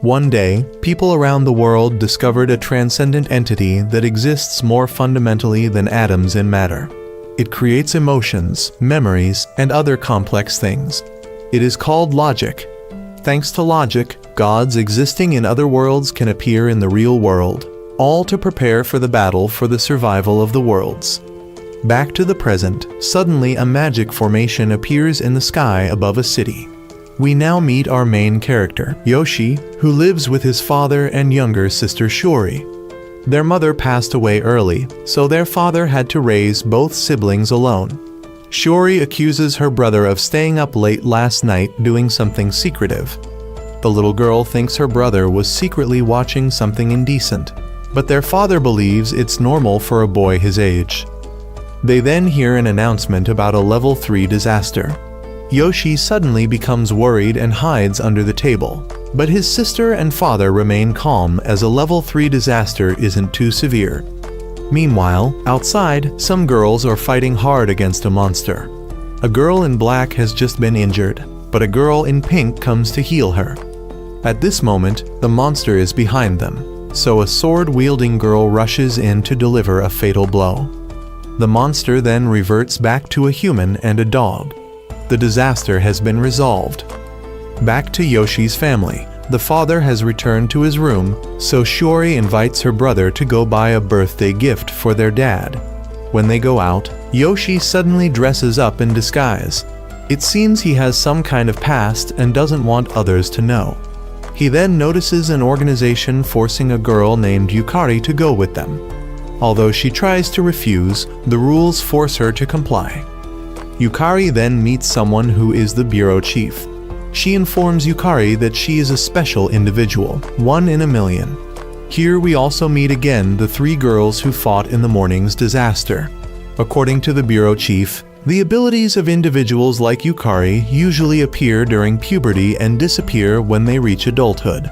One day, people around the world discovered a transcendent entity that exists more fundamentally than atoms in matter. It creates emotions, memories, and other complex things. It is called logic. Thanks to logic, gods existing in other worlds can appear in the real world, all to prepare for the battle for the survival of the worlds. Back to the present, suddenly a magic formation appears in the sky above a city. We now meet our main character, Yoshi, who lives with his father and younger sister Shiori. Their mother passed away early, so their father had to raise both siblings alone. Shiori accuses her brother of staying up late last night doing something secretive. The little girl thinks her brother was secretly watching something indecent, but their father believes it's normal for a boy his age. They then hear an announcement about a level 3 disaster. Yoshi suddenly becomes worried and hides under the table, but his sister and father remain calm as a level 3 disaster isn't too severe. Meanwhile, outside, some girls are fighting hard against a monster. A girl in black has just been injured, but a girl in pink comes to heal her. At this moment, the monster is behind them, so a sword-wielding girl rushes in to deliver a fatal blow. The monster then reverts back to a human and a dog. The disaster has been resolved. Back to Yoshi's family. The father has returned to his room, so Shiori invites her brother to go buy a birthday gift for their dad. When they go out, Yoshi suddenly dresses up in disguise. It seems he has some kind of past and doesn't want others to know. He then notices an organization forcing a girl named Yukari to go with them. Although she tries to refuse, the rules force her to comply. Yukari then meets someone who is the bureau chief. She informs Yukari that she is a special individual, one in a million. Here we also meet again the 3 girls who fought in the morning's disaster. According to the bureau chief, the abilities of individuals like Yukari usually appear during puberty and disappear when they reach adulthood.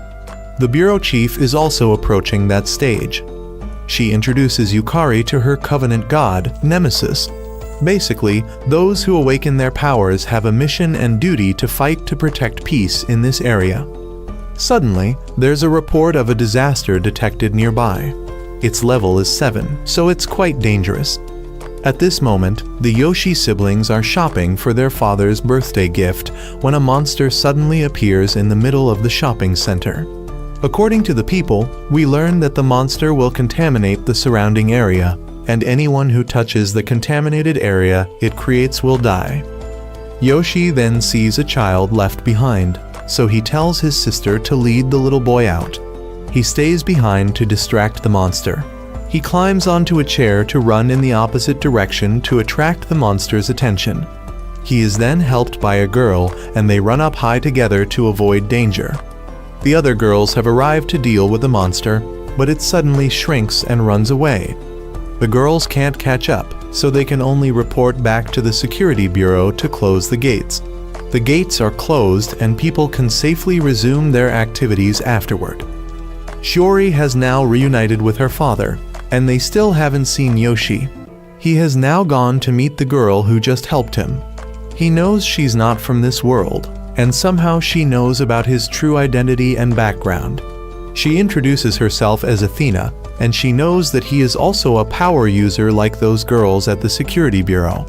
The bureau chief is also approaching that stage. She introduces Yukari to her covenant god, Nemesis. Basically, those who awaken their powers have a mission and duty to fight to protect peace in this area. Suddenly, there's a report of a disaster detected nearby. Its level is 7, so it's quite dangerous. At this moment, the Yoshi siblings are shopping for their father's birthday gift when a monster suddenly appears in the middle of the shopping center. According to the people, we learn that the monster will contaminate the surrounding area, and anyone who touches the contaminated area it creates will die. Yoshi then sees a child left behind, so he tells his sister to lead the little boy out. He stays behind to distract the monster. He climbs onto a chair to run in the opposite direction to attract the monster's attention. He is then helped by a girl, and they run up high together to avoid danger. The other girls have arrived to deal with the monster, but it suddenly shrinks and runs away. The girls can't catch up, so they can only report back to the security bureau to close the gates. The gates are closed and people can safely resume their activities afterward. Shiori has now reunited with her father, and they still haven't seen Yoshi. He has now gone to meet the girl who just helped him. He knows she's not from this world, and somehow she knows about his true identity and background. She introduces herself as Athena, and she knows that he is also a power user like those girls at the security bureau.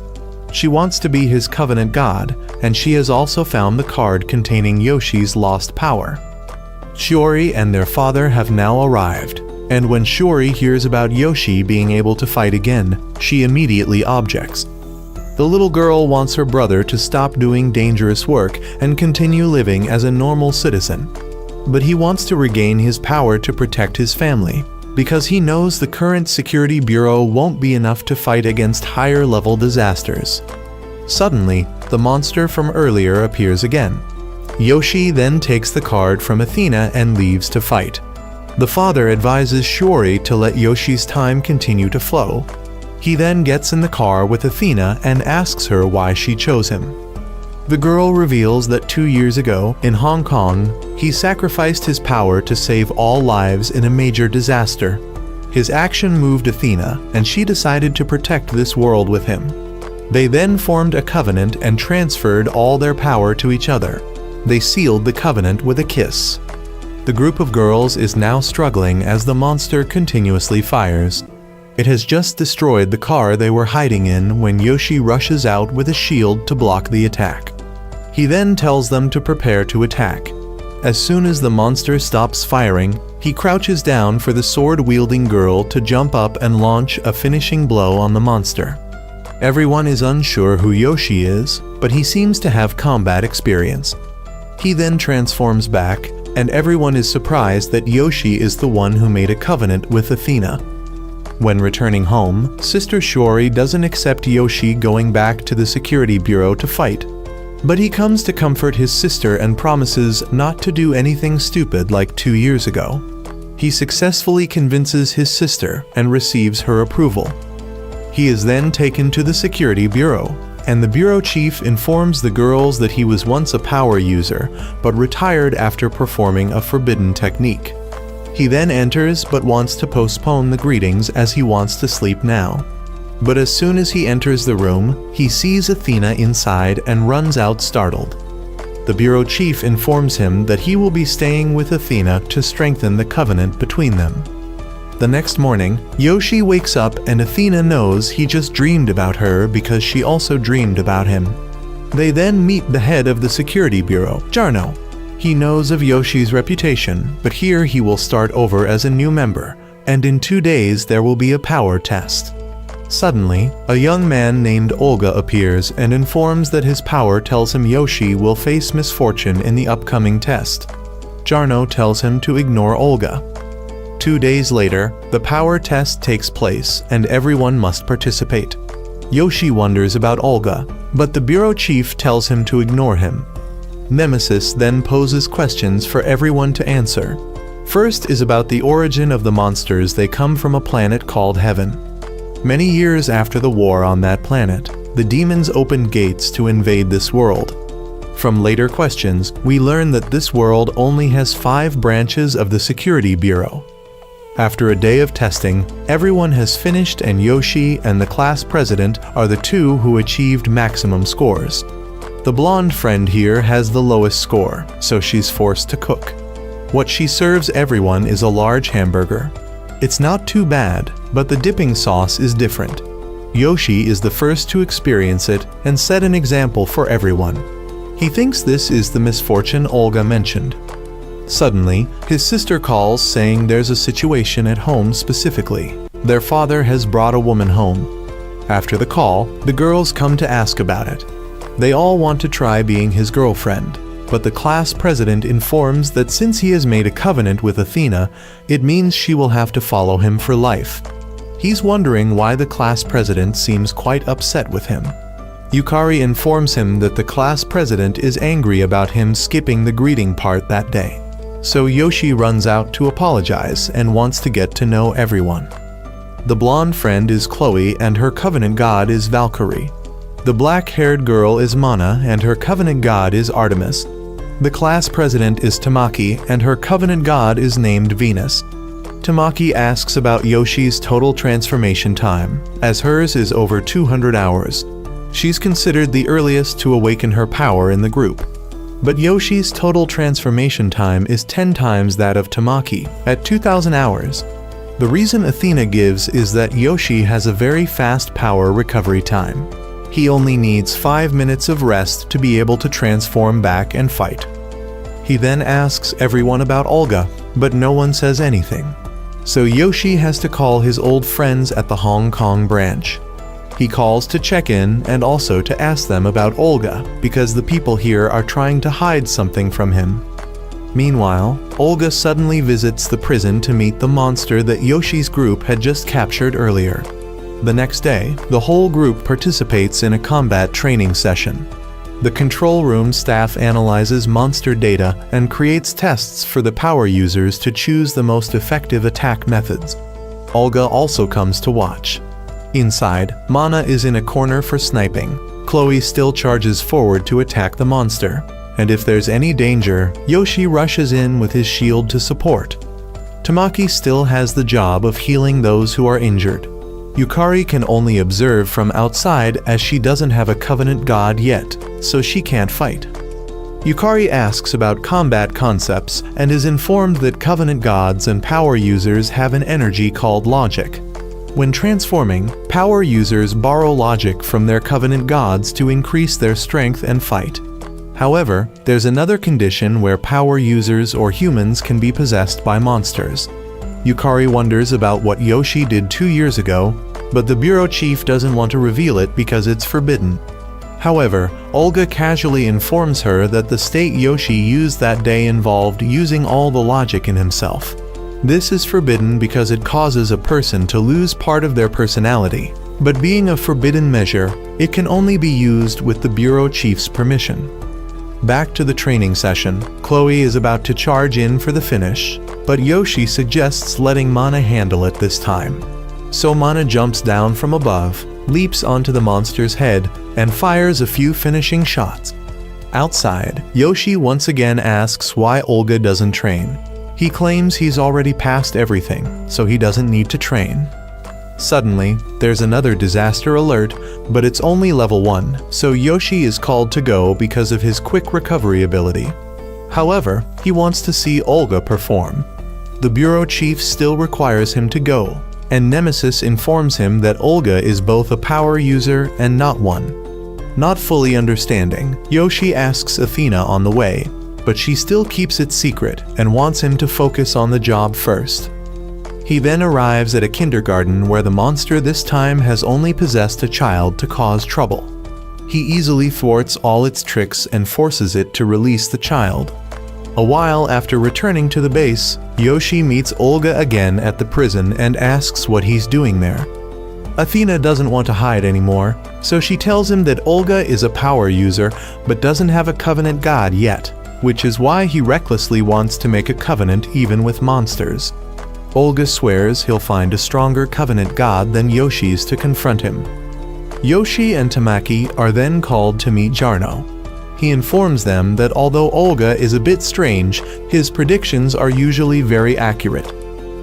She wants to be his covenant god, and she has also found the card containing Yoshi's lost power. Shiori and their father have now arrived, and when Shiori hears about Yoshi being able to fight again, she immediately objects. The little girl wants her brother to stop doing dangerous work and continue living as a normal citizen. But he wants to regain his power to protect his family, because he knows the current security bureau won't be enough to fight against higher-level disasters. Suddenly, the monster from earlier appears again. Yoshi then takes the card from Athena and leaves to fight. The father advises Shiori to let Yoshi's time continue to flow. He then gets in the car with Athena and asks her why she chose him. The girl reveals that 2 years ago, in Hong Kong, he sacrificed his power to save all lives in a major disaster. His action moved Athena, and she decided to protect this world with him. They then formed a covenant and transferred all their power to each other. They sealed the covenant with a kiss. The group of girls is now struggling as the monster continuously fires. It has just destroyed the car they were hiding in when Yoshi rushes out with a shield to block the attack. He then tells them to prepare to attack. As soon as the monster stops firing, he crouches down for the sword-wielding girl to jump up and launch a finishing blow on the monster. Everyone is unsure who Yoshi is, but he seems to have combat experience. He then transforms back, and everyone is surprised that Yoshi is the one who made a covenant with Athena. When returning home, Sister Shiori doesn't accept Yoshi going back to the security bureau to fight. But he comes to comfort his sister and promises not to do anything stupid like 2 years ago. He successfully convinces his sister and receives her approval. He is then taken to the security bureau, and the bureau chief informs the girls that he was once a power user, but retired after performing a forbidden technique. He then enters but wants to postpone the greetings as he wants to sleep now. But as soon as he enters the room, he sees Athena inside and runs out startled. The bureau chief informs him that he will be staying with Athena to strengthen the covenant between them. The next morning, Yoshi wakes up and Athena knows he just dreamed about her because she also dreamed about him. They then meet the head of the security bureau, Jarno. He knows of Yoshi's reputation, but here he will start over as a new member, and in 2 days there will be a power test. Suddenly, a young man named Olga appears and informs that his power tells him Yoshi will face misfortune in the upcoming test. Jarno tells him to ignore Olga. 2 days later, the power test takes place and everyone must participate. Yoshi wonders about Olga, but the bureau chief tells him to ignore him. Nemesis then poses questions for everyone to answer. First is about the origin of the monsters. They come from a planet called Heaven. Many years after the war on that planet, the demons opened gates to invade this world. From later questions, we learn that this world only has 5 branches of the Security Bureau. After a day of testing, everyone has finished and Yoshi and the class president are the 2 who achieved maximum scores. The blonde friend here has the lowest score, so she's forced to cook. What she serves everyone is a large hamburger. It's not too bad, but the dipping sauce is different. Yoshi is the first to experience it and set an example for everyone. He thinks this is the misfortune Olga mentioned. Suddenly, his sister calls saying there's a situation at home specifically. Their father has brought a woman home. After the call, the girls come to ask about it. They all want to try being his girlfriend, but the class president informs that since he has made a covenant with Athena, it means she will have to follow him for life. He's wondering why the class president seems quite upset with him. Yukari informs him that the class president is angry about him skipping the greeting part that day. So Yoshi runs out to apologize and wants to get to know everyone. The blonde friend is Chloe and her covenant god is Valkyrie. The black-haired girl is Mana and her covenant god is Artemis. The class president is Tamaki and her covenant god is named Venus. Tamaki asks about Yoshi's total transformation time, as hers is over 200 hours. She's considered the earliest to awaken her power in the group. But Yoshi's total transformation time is 10 times that of Tamaki, at 2,000 hours. The reason Athena gives is that Yoshi has a very fast power recovery time. He only needs 5 minutes of rest to be able to transform back and fight. He then asks everyone about Olga, but no one says anything. So Yoshi has to call his old friends at the Hong Kong branch. He calls to check in and also to ask them about Olga, because the people here are trying to hide something from him. Meanwhile, Olga suddenly visits the prison to meet the monster that Yoshi's group had just captured earlier. The next day, the whole group participates in a combat training session. The control room staff analyzes monster data and creates tests for the power users to choose the most effective attack methods. Olga also comes to watch. Inside, Mana is in a corner for sniping. Chloe still charges forward to attack the monster, and if there's any danger, Yoshi rushes in with his shield to support. Tamaki still has the job of healing those who are injured. Yukari can only observe from outside as she doesn't have a covenant god yet, so she can't fight. Yukari asks about combat concepts and is informed that Covenant gods and power users have an energy called logic. When transforming, power users borrow logic from their Covenant gods to increase their strength and fight. However, there's another condition where power users or humans can be possessed by monsters. Yukari wonders about what Yoshi did 2 years ago, but the bureau chief doesn't want to reveal it because it's forbidden. However, Olga casually informs her that the state Yoshi used that day involved using all the logic in himself. This is forbidden because it causes a person to lose part of their personality, but being a forbidden measure, it can only be used with the bureau chief's permission. Back to the training session, Chloe is about to charge in for the finish, but Yoshi suggests letting Mana handle it this time. So Mana jumps down from above, leaps onto the monster's head, and fires a few finishing shots. Outside, Yoshi once again asks why Olga doesn't train. He claims he's already passed everything, so he doesn't need to train. Suddenly, there's another disaster alert, but it's only level 1, so Yoshi is called to go because of his quick recovery ability. However, he wants to see Olga perform. The bureau chief still requires him to go, and Nemesis informs him that Olga is both a power user and not one. Not fully understanding, Yoshi asks Athena on the way, but she still keeps it secret and wants him to focus on the job first. He then arrives at a kindergarten where the monster this time has only possessed a child to cause trouble. He easily thwarts all its tricks and forces it to release the child. A while after returning to the base, Yoshi meets Olga again at the prison and asks what he's doing there. Athena doesn't want to hide anymore, so she tells him that Olga is a power user but doesn't have a Covenant god yet, which is why he recklessly wants to make a covenant even with monsters. Olga swears he'll find a stronger Covenant god than Yoshi's to confront him. Yoshi and Tamaki are then called to meet Jarno. He informs them that although Olga is a bit strange, his predictions are usually very accurate.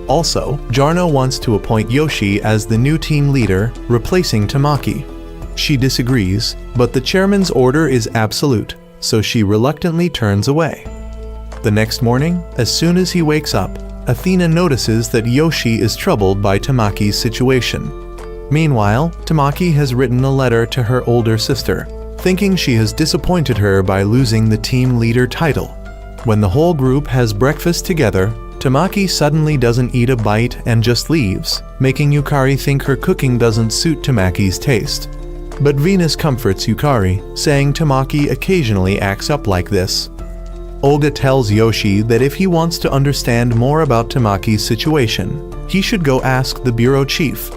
Also, Jarno wants to appoint Yoshi as the new team leader, replacing Tamaki. She disagrees, but the chairman's order is absolute, so she reluctantly turns away. The next morning, as soon as he wakes up, Athena notices that Yoshi is troubled by Tamaki's situation. Meanwhile, Tamaki has written a letter to her older sister, thinking she has disappointed her by losing the team leader title. When the whole group has breakfast together, Tamaki suddenly doesn't eat a bite and just leaves, making Yukari think her cooking doesn't suit Tamaki's taste. But Venus comforts Yukari, saying Tamaki occasionally acts up like this. Olga tells Yoshi that if he wants to understand more about Tamaki's situation, he should go ask the bureau chief.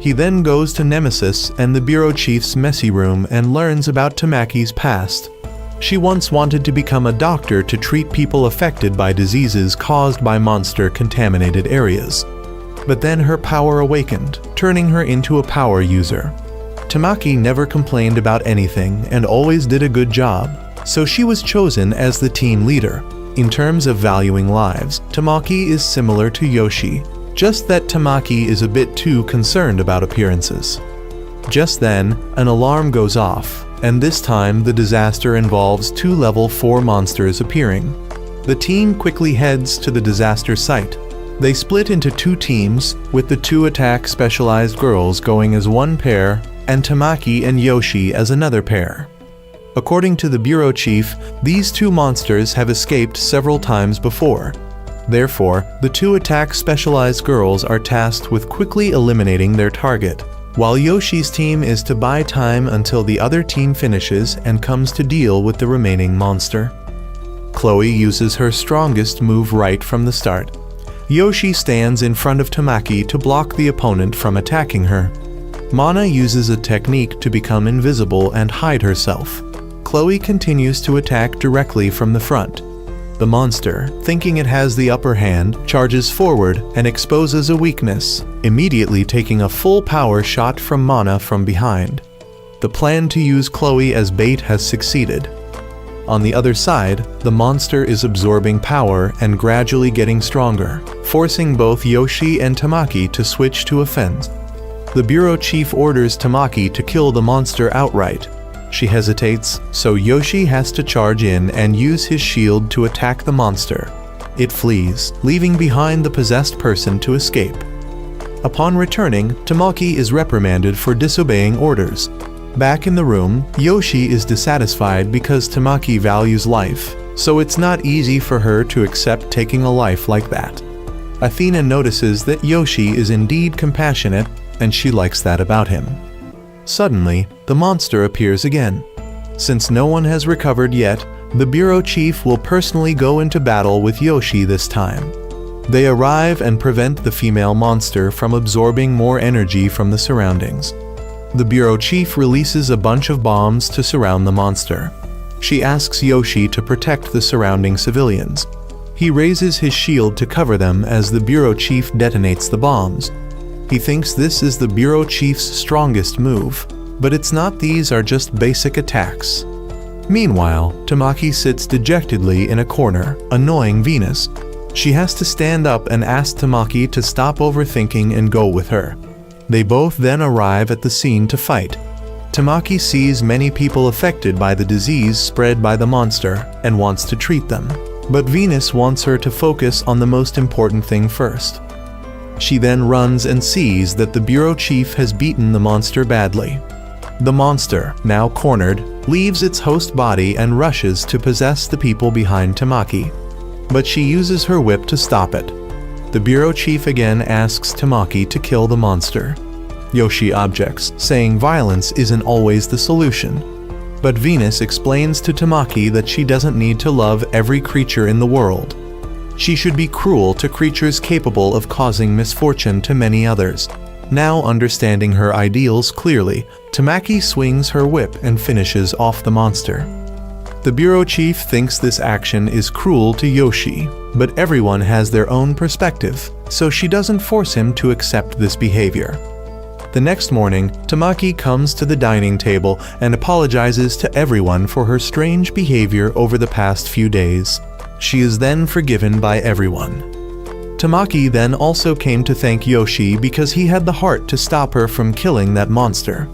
He then goes to Nemesis and the bureau chief's messy room and learns about Tamaki's past. She once wanted to become a doctor to treat people affected by diseases caused by monster-contaminated areas. But then her power awakened, turning her into a power user. Tamaki never complained about anything and always did a good job, so she was chosen as the team leader. In terms of valuing lives, Tamaki is similar to Yoshi, just that Tamaki is a bit too concerned about appearances. Just then, an alarm goes off, and this time the disaster involves 2 level 4 monsters appearing. The team quickly heads to the disaster site. They split into 2 teams, with the 2 attack specialized girls going as one pair, and Tamaki and Yoshi as another pair. According to the bureau chief, these 2 monsters have escaped several times before. Therefore, the 2 attack specialized girls are tasked with quickly eliminating their target, while Yoshi's team is to buy time until the other team finishes and comes to deal with the remaining monster. Chloe uses her strongest move right from the start. Yoshi stands in front of Tamaki to block the opponent from attacking her. Mana uses a technique to become invisible and hide herself. Chloe continues to attack directly from the front. The monster, thinking it has the upper hand, charges forward and exposes a weakness, immediately taking a full power shot from Mana from behind. The plan to use Chloe as bait has succeeded. On the other side, the monster is absorbing power and gradually getting stronger, forcing both Yoshi and Tamaki to switch to offense. The bureau chief orders Tamaki to kill the monster outright. She hesitates, so Yoshi has to charge in and use his shield to attack the monster. It flees, leaving behind the possessed person to escape. Upon returning, Tamaki is reprimanded for disobeying orders. Back in the room, Yoshi is dissatisfied because Tamaki values life, so it's not easy for her to accept taking a life like that. Athena notices that Yoshi is indeed compassionate, and she likes that about him. Suddenly, the monster appears again. Since no one has recovered yet, the bureau chief will personally go into battle with Yoshi this time. They arrive and prevent the female monster from absorbing more energy from the surroundings. The bureau chief releases a bunch of bombs to surround the monster. She asks Yoshi to protect the surrounding civilians. He raises his shield to cover them as the bureau chief detonates the bombs. He thinks this is the bureau chief's strongest move, but it's not. These are just basic attacks. Meanwhile, Tamaki sits dejectedly in a corner, annoying Venus. She has to stand up and ask Tamaki to stop overthinking and go with her. They both then arrive at the scene to fight. Tamaki sees many people affected by the disease spread by the monster and wants to treat them, but Venus wants her to focus on the most important thing first. She then runs and sees that the bureau chief has beaten the monster badly. The monster, now cornered, leaves its host body and rushes to possess the people behind Tamaki. But she uses her whip to stop it. The bureau chief again asks Tamaki to kill the monster. Yoshi objects, saying violence isn't always the solution. But Venus explains to Tamaki that she doesn't need to love every creature in the world. She should be cruel to creatures capable of causing misfortune to many others. Now understanding her ideals clearly, Tamaki swings her whip and finishes off the monster. The bureau chief thinks this action is cruel to Yoshi, but everyone has their own perspective, so she doesn't force him to accept this behavior. The next morning, Tamaki comes to the dining table and apologizes to everyone for her strange behavior over the past few days. She is then forgiven by everyone. Tamaki then also came to thank Yoshi because he had the heart to stop her from killing that monster.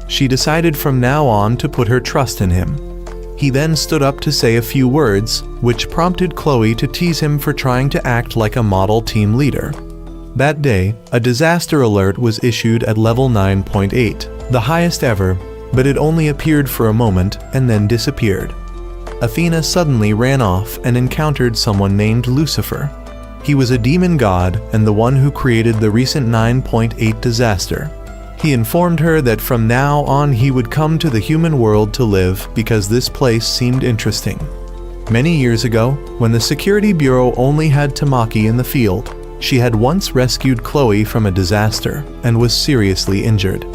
She decided from now on to put her trust in him. He then stood up to say a few words, which prompted Chloe to tease him for trying to act like a model team leader. That day, a disaster alert was issued at level 9.8, the highest ever, but it only appeared for a moment and then disappeared. Athena suddenly ran off and encountered someone named Lucifer. He was a demon god and the one who created the recent 9.8 disaster. He informed her that from now on he would come to the human world to live because this place seemed interesting. Many years ago, when the Security Bureau only had Tamaki in the field, she had once rescued Chloe from a disaster and was seriously injured.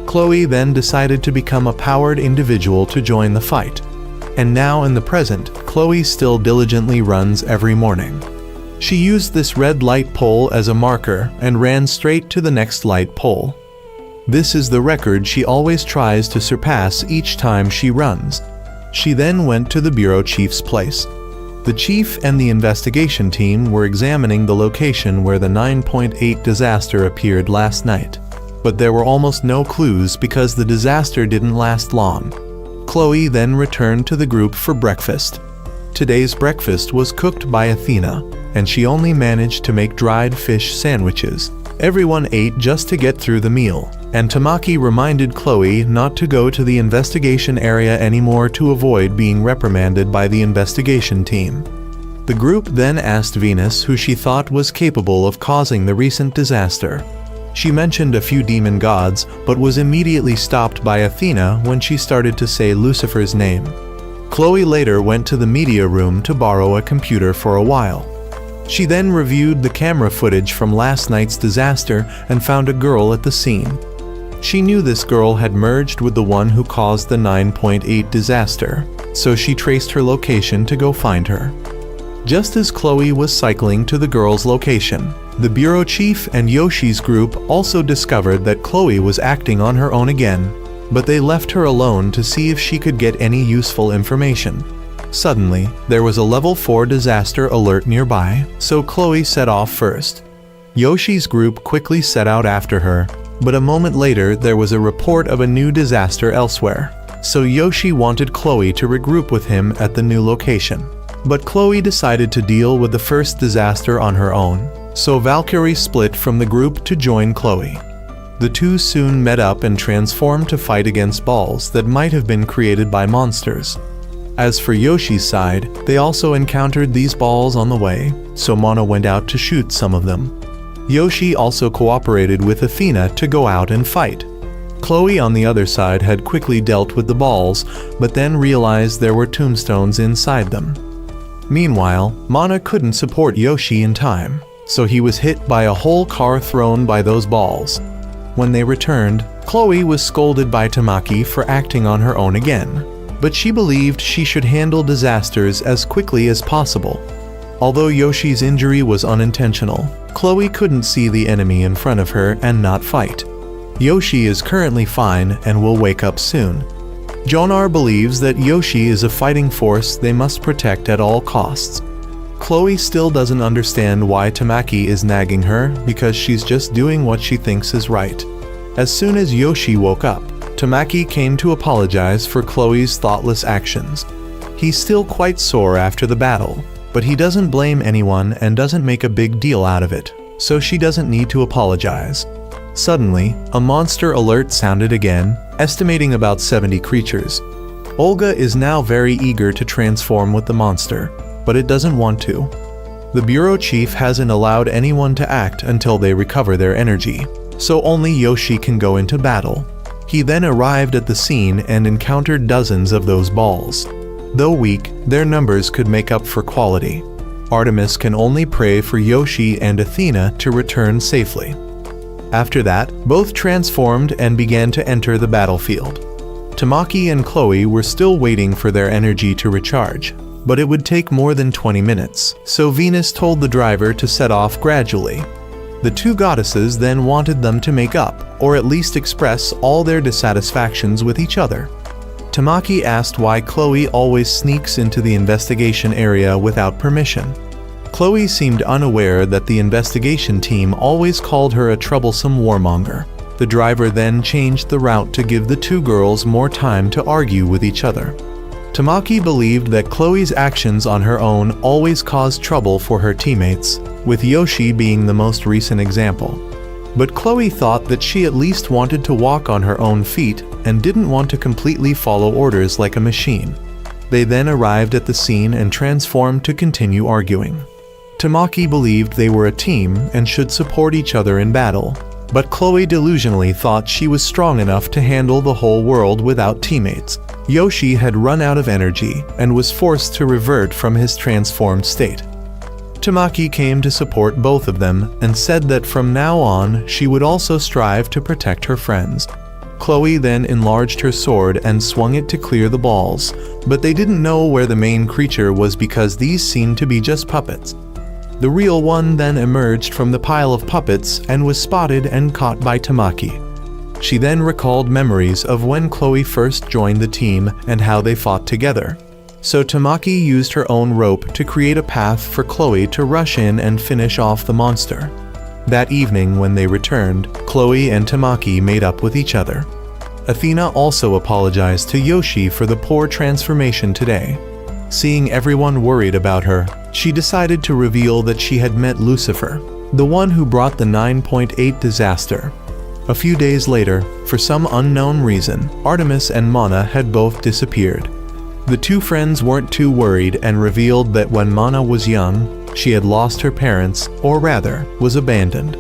Chloe then decided to become a powered individual to join the fight. And now in the present, Chloe still diligently runs every morning. She used this red light pole as a marker and ran straight to the next light pole. This is the record she always tries to surpass each time she runs. She then went to the bureau chief's place. The chief and the investigation team were examining the location where the 9.8 disaster appeared last night. But there were almost no clues because the disaster didn't last long. Chloe then returned to the group for breakfast. Today's breakfast was cooked by Athena, and she only managed to make dried fish sandwiches. Everyone ate just to get through the meal, and Tamaki reminded Chloe not to go to the investigation area anymore to avoid being reprimanded by the investigation team. The group then asked Venus who she thought was capable of causing the recent disaster. She mentioned a few demon gods, but was immediately stopped by Athena when she started to say Lucifer's name. Chloe later went to the media room to borrow a computer for a while. She then reviewed the camera footage from last night's disaster and found a girl at the scene. She knew this girl had merged with the one who caused the 9.8 disaster, so she traced her location to go find her. Just as Chloe was cycling to the girl's location, the bureau chief and Yoshi's group also discovered that Chloe was acting on her own again, but they left her alone to see if she could get any useful information. Suddenly, there was a level 4 disaster alert nearby, so Chloe set off first. Yoshi's group quickly set out after her, but a moment later there was a report of a new disaster elsewhere. so Yoshi wanted Chloe to regroup with him at the new location. But Chloe decided to deal with the first disaster on her own, so Valkyrie split from the group to join Chloe. The two soon met up and transformed to fight against balls that might have been created by monsters. As for Yoshi's side, they also encountered these balls on the way, so Mana went out to shoot some of them. Yoshi also cooperated with Athena to go out and fight. Chloe on the other side had quickly dealt with the balls, but then realized there were tombstones inside them. Meanwhile, Mana couldn't support Yoshi in time, so he was hit by a whole car thrown by those balls. When they returned, Chloe was scolded by Tamaki for acting on her own again, but she believed she should handle disasters as quickly as possible. Although Yoshi's injury was unintentional, Chloe couldn't see the enemy in front of her and not fight. Yoshi is currently fine and will wake up soon. Jonar believes that Yoshi is a fighting force they must protect at all costs. Chloe still doesn't understand why Tamaki is nagging her because she's just doing what she thinks is right. As soon as Yoshi woke up, Tamaki came to apologize for Chloe's thoughtless actions. He's still quite sore after the battle, but he doesn't blame anyone and doesn't make a big deal out of it, so she doesn't need to apologize. Suddenly, a monster alert sounded again, estimating about 70 creatures. Olga is now very eager to transform with the monster, but it doesn't want to. The bureau chief hasn't allowed anyone to act until they recover their energy, so only Yoshi can go into battle. He then arrived at the scene and encountered dozens of those balls. Though weak, their numbers could make up for quality. Artemis can only pray for Yoshi and Athena to return safely. After that, both transformed and began to enter the battlefield. Tamaki and Chloe were still waiting for their energy to recharge, but it would take more than 20 minutes, so Venus told the driver to set off gradually. The two goddesses then wanted them to make up, or at least express all their dissatisfactions with each other. Tamaki asked why Chloe always sneaks into the investigation area without permission. Chloe seemed unaware that the investigation team always called her a troublesome warmonger. The driver then changed the route to give the two girls more time to argue with each other. Tamaki believed that Chloe's actions on her own always caused trouble for her teammates, with Yoshi being the most recent example. But Chloe thought that she at least wanted to walk on her own feet and didn't want to completely follow orders like a machine. They then arrived at the scene and transformed to continue arguing. Tamaki believed they were a team and should support each other in battle, but Chloe delusionally thought she was strong enough to handle the whole world without teammates. Yoshi had run out of energy and was forced to revert from his transformed state. Tamaki came to support both of them and said that from now on she would also strive to protect her friends. Chloe then enlarged her sword and swung it to clear the balls, but they didn't know where the main creature was because these seemed to be just puppets. The real one then emerged from the pile of puppets and was spotted and caught by Tamaki. She then recalled memories of when Chloe first joined the team and how they fought together. So Tamaki used her own rope to create a path for Chloe to rush in and finish off the monster. That evening when they returned, Chloe and Tamaki made up with each other. Athena also apologized to Yoshi for the poor transformation today. Seeing everyone worried about her, she decided to reveal that she had met Lucifer, the one who brought the 9.8 disaster. A few days later, for some unknown reason, Artemis and Mana had both disappeared. The two friends weren't too worried and revealed that when Mana was young, she had lost her parents, or rather, was abandoned.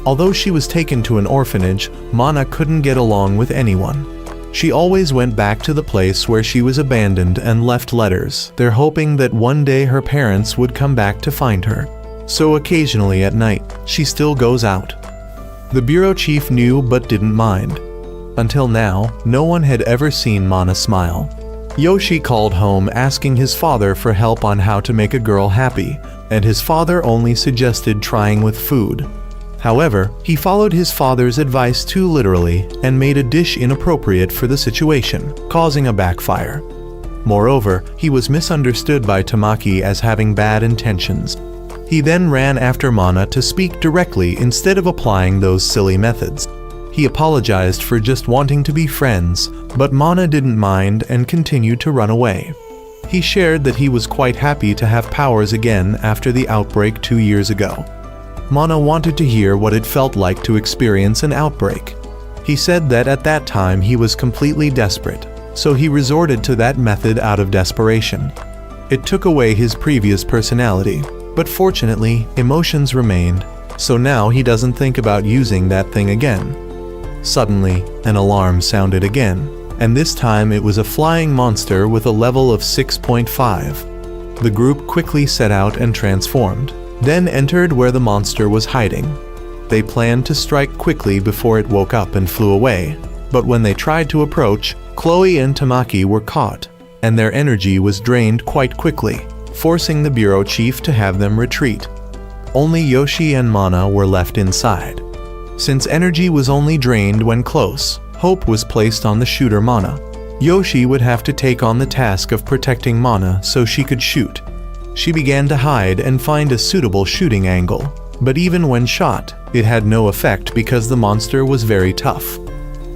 Although she was taken to an orphanage, Mana couldn't get along with anyone. She always went back to the place where she was abandoned and left letters, there hoping that one day her parents would come back to find her. So occasionally at night, she still goes out. The bureau chief knew but didn't mind. Until now, no one had ever seen Mana smile. Yoshi called home asking his father for help on how to make a girl happy, and his father only suggested trying with food. However, he followed his father's advice too literally and made a dish inappropriate for the situation, causing a backfire. Moreover, he was misunderstood by Tamaki as having bad intentions. He then ran after Mana to speak directly instead of applying those silly methods. He apologized for just wanting to be friends, but Mana didn't mind and continued to run away. He shared that he was quite happy to have powers again after the outbreak 2 years ago. Mana wanted to hear what it felt like to experience an outbreak. He said that at that time he was completely desperate, so he resorted to that method out of desperation. It took away his previous personality, but fortunately, emotions remained, so now he doesn't think about using that thing again. Suddenly, an alarm sounded again, and this time it was a flying monster with a level of 6.5. The group quickly set out and transformed, then entered where the monster was hiding. They planned to strike quickly before it woke up and flew away, but when they tried to approach, Chloe and Tamaki were caught, and their energy was drained quite quickly, forcing the bureau chief to have them retreat. Only Yoshi and Mana were left inside. Since energy was only drained when close, hope was placed on the shooter Mana. Yoshi would have to take on the task of protecting Mana so she could shoot. She began to hide and find a suitable shooting angle, but even when shot, it had no effect because the monster was very tough.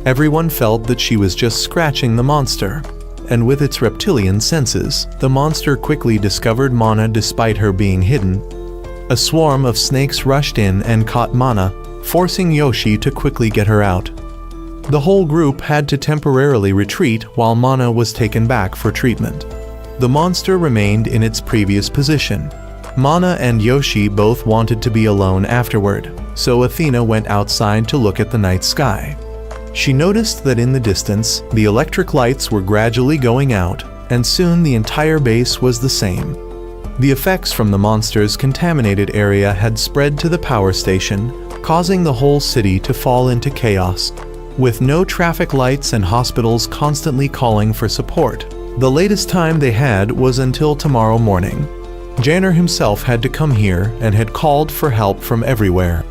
Everyone felt that she was just scratching the monster, and with its reptilian senses, the monster quickly discovered Mana despite her being hidden. A swarm of snakes rushed in and caught Mana, forcing Yoshi to quickly get her out. The whole group had to temporarily retreat while Mana was taken back for treatment. The monster remained in its previous position. Mana and Yoshi both wanted to be alone afterward, so Athena went outside to look at the night sky. She noticed that in the distance, the electric lights were gradually going out, and soon the entire base was the same. The effects from the monster's contaminated area had spread to the power station, causing the whole city to fall into chaos. With no traffic lights and hospitals constantly calling for support, the latest time they had was until tomorrow morning. Janner himself had to come here and had called for help from everywhere.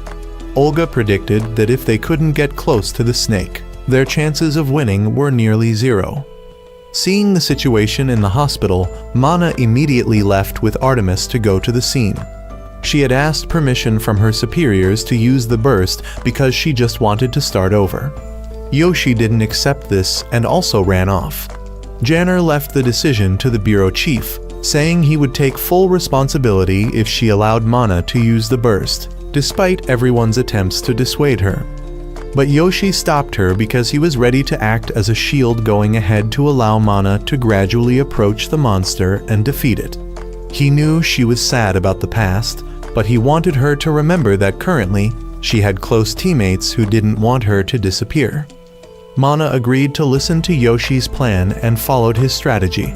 Olga predicted that if they couldn't get close to the snake, their chances of winning were nearly zero. Seeing the situation in the hospital, Mana immediately left with Artemis to go to the scene. She had asked permission from her superiors to use the burst because she just wanted to start over. Yoshi didn't accept this and also ran off. Janner left the decision to the bureau chief, saying he would take full responsibility if she allowed Mana to use the burst, despite everyone's attempts to dissuade her. But Yoshi stopped her because he was ready to act as a shield going ahead to allow Mana to gradually approach the monster and defeat it. He knew she was sad about the past, but he wanted her to remember that currently, she had close teammates who didn't want her to disappear. Mana agreed to listen to Yoshi's plan and followed his strategy.